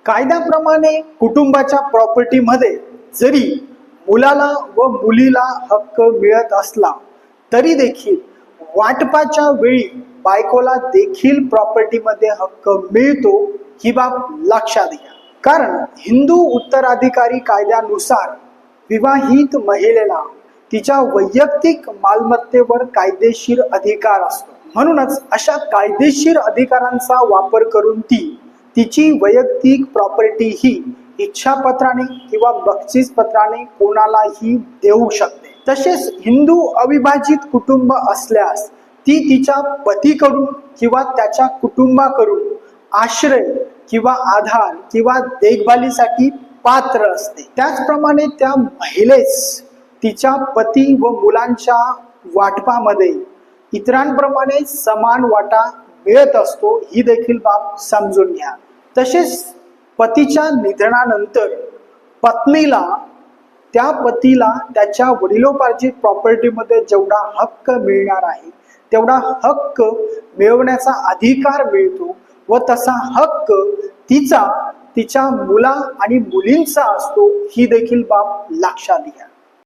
कायद्याप्रमाणे कुटुंबाच्या प्रॉपर्टीमध्ये जरी मुलाला व मुलीला हक्क मिळत असला तरी देखील वाटपाच्या वेळी बायकोला देखील प्रॉपर्टीमध्ये हक्क मिळतो ही बाब लक्षात घ्या। कारण हिंदू उत्तराधिकारी कायद्यानुसार विवाहित महिलेला तिच्या वैयक्तिक मालमत्तेवर कायदेशीर अधिकार असतो। म्हणूनच अशा कायदेशीर अधिकारांचा वापर करून ती तिची वैयक्तिक प्रॉपर्टी ही इच्छापत्राने किंवा बक्षीस पत्राने कोणालाही देऊ शकते। तसेच हिंदू अविभाजित कुटुंब असल्यास ती तिच्या पतीकडून किंवा त्याच्या कुटुंबाकडून आश्रय किंवा आधार किंवा देखभालीसाठी पात्र असते। त्याचप्रमाणे त्या महिलेस तिच्या पती व मुलांच्या वाटपामध्ये इतरांप्रमाणे समान वाटा मिळत असतो ही देखील बाब समजून घ्या। तसेच पतीच्या निधनानंतर पत्नीला त्या पतीला त्याच्या वडिलोपार्जित प्रॉपर्टीमध्ये जेवढा हक्क मिळणार आहे तेवढा हक्क मिळवण्याचा अधिकार मिळतो व तसा हक्क तिचा तिच्या मुला आणि मुलींचा असतो ही देखील बाब लक्षात घ्या।